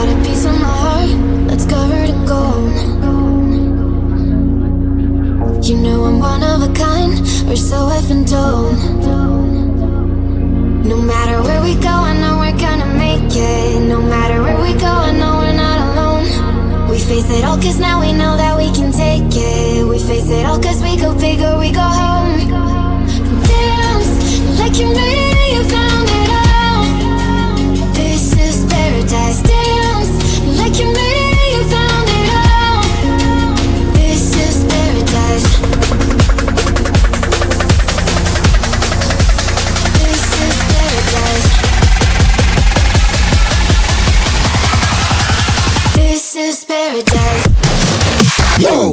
got a piece of my heart that's covered in gold. You know I'm one of a kind, or so I've been told. No matter where we go, I know we're gonna make it. No matter where we go, I know we're not alone. We face it all cause now we know that we can take it. We face it all cause we go big or we go home. Dance like you made it and you found it all. This is paradise. Dance like you made it and you found it all. This is paradise. This is paradise. This is paradise. Yo!